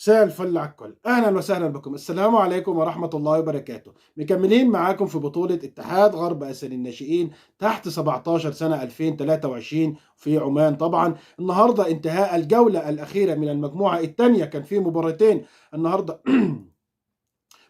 مساء الفل على الكل، اهلا وسهلا بكم. السلام عليكم ورحمه الله وبركاته. مكملين معاكم في بطوله اتحاد غرب اسيا للناشئين تحت 17 سنه 2023 في عمان. طبعا النهارده انتهاء الجوله الاخيره من المجموعه الثانيه، كان في مباراتين النهارده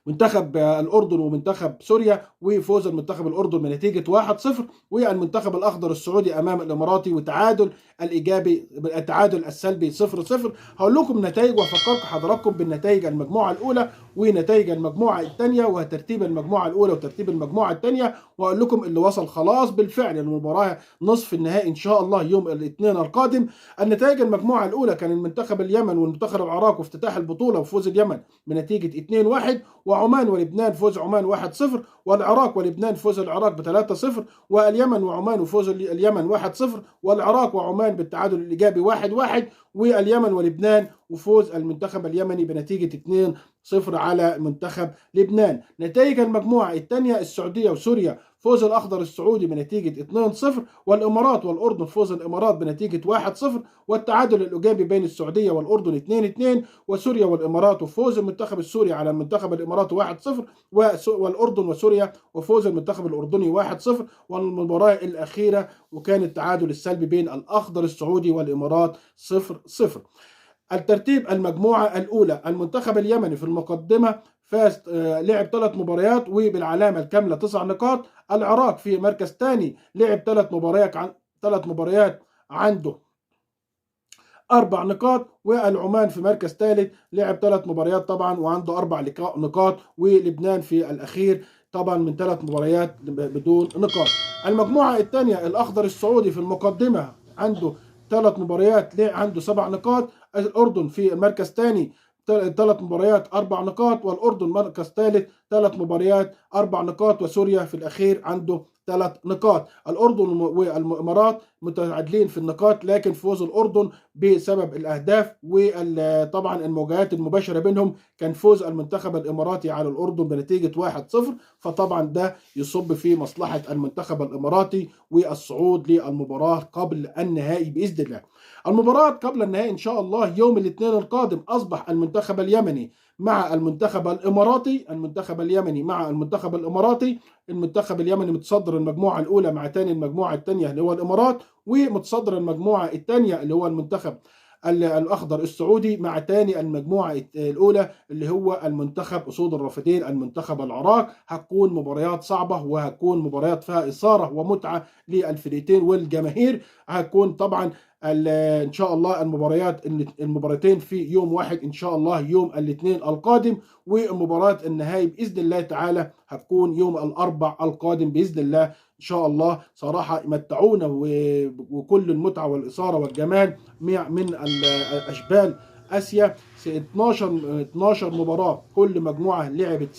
منتخب الأردن ومنتخب سوريا، وفوز المنتخب الأردن بنتيجة 1-0، والمنتخب الأخضر السعودي أمام الإماراتي، وتعادل الإيجابي التعادل السلبي 0-0. هقول لكم نتائج وأفكركم حضراتكم بالنتائج المجموعة الأولى ونتائج المجموعة الثانية وترتيب المجموعة الأولى وترتيب المجموعة الثانية، وأقول لكم اللي وصل خلاص بالفعل المباراة نصف النهائي إن شاء الله يوم الاثنين القادم. النتائج المجموعة الأولى كان المنتخب اليمن والمنتخب العراق وافتتاح البطولة وفوز اليمن بنتيجة 2-1، وعمان ولبنان فوز عمان 1-0، والعراق ولبنان فوز العراق ب3-0، واليمن وعمان وفوز اليمن 1-0، والعراق وعمان بالتعادل الإيجابي 1-1، واليمن ولبنان وفوز المنتخب اليمني بنتيجة 2-0 على منتخب لبنان. نتائج المجموعة الثانية السعودية وسوريا فوز الأخضر السعودي بنتيجة 2-0، والإمارات والأردن فوز الإمارات بنتيجة 1-0، والتعادل الإيجابي بين السعودية والأردن 2-2، وسوريا والإمارات وفوز المنتخب السوري على المنتخب الإماراتي 1-0، والأردن وسوريا وفوز المنتخب الأردني 1-0. والمباراة الأخيرة وكان التعادل السلبي بين الأخضر السعودي والإمارات 0-0. الترتيب المجموعة الأولى المنتخب اليمني في المقدمة، فاز لعب 3 مباريات وبالعلامة الكاملة 9 نقاط. العراق في مركز ثاني لعب 3 مباريات عنده 4 نقاط، والعمان في مركز ثالث لعب 3 مباريات طبعا وعنده 4 نقاط، ولبنان في الأخير طبعا من 3 مباريات بدون نقاط. المجموعة الثانية الأخضر السعودي في المقدمة عنده 3 مباريات عنده 7 نقاط. الأردن في المركز الثاني 3 مباريات 4 نقاط، والأردن مركز ثالث 3 مباريات 4 نقاط، وسوريا في الأخير عنده 3 نقاط. الأردن والإمارات متعادلين في النقاط، لكن فوز الأردن بسبب الأهداف وطبعا المواجهات المباشرة بينهم كان فوز المنتخب الإماراتي على الأردن بنتيجة 1-0، فطبعا ده يصب في مصلحة المنتخب الإماراتي والصعود للمباراة قبل النهائي بإذن الله. المباراة قبل النهائي إن شاء الله يوم الاثنين القادم. أصبح المنتخب اليمني مع المنتخب الإماراتي، المنتخب اليمني مع المنتخب الإماراتي. المنتخب اليمني متصدر المجموعة الأولى مع ثاني المجموعة الثانية اللي هو الإمارات، ومتصدر المجموعة الثانية اللي هو المنتخب الأخضر السعودي مع ثاني المجموعة الأولى اللي هو المنتخب أسود الرافدين المنتخب العراق. هتكون مباريات صعبة وهتكون مباريات فيها إثارة ومتعة للفريقين والجماهير. هتكون طبعا ان شاء الله المباراتين في يوم واحد ان شاء الله يوم الاثنين القادم، ومباراة النهائي باذن الله تعالى هتكون يوم الاربع القادم باذن الله ان شاء الله. صراحة متعونا وكل المتعة والاثارة والجمال من اشبال اسيا. 12 مباراة، كل مجموعة لعبت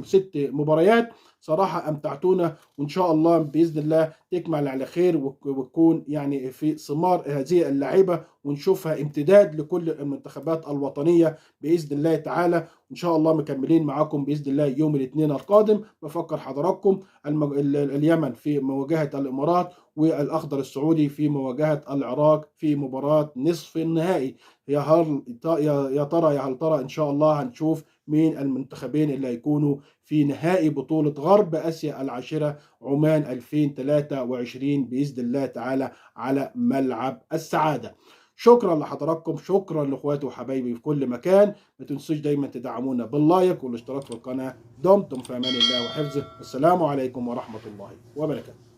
6 مباريات. صراحة أمتعتونا، وإن شاء الله بإذن الله تكمل على خير وتكون يعني في ثمار هذه اللعيبة، ونشوفها امتداد لكل المنتخبات الوطنية بإذن الله تعالى. إن شاء الله مكملين معاكم بإذن الله يوم الاثنين القادم. بفكر حضراتكم اليمن في مواجهة الإمارات، والأخضر السعودي في مواجهة العراق في مباراة نصف النهائي. يا ترى إن شاء الله هنشوف مين المنتخبين اللي هيكونوا في نهائي بطولة غرب آسيا العاشرة عمان 2023 بإذن الله تعالى على ملعب السعادة. شكرا لحضراتكم، شكرا لاخواتي وحبايبي في كل مكان. ما تنسوش دايما تدعمونا باللايك والاشتراك في القناة. دمتم في امان الله وحفظه. السلام عليكم ورحمة الله وبركاته.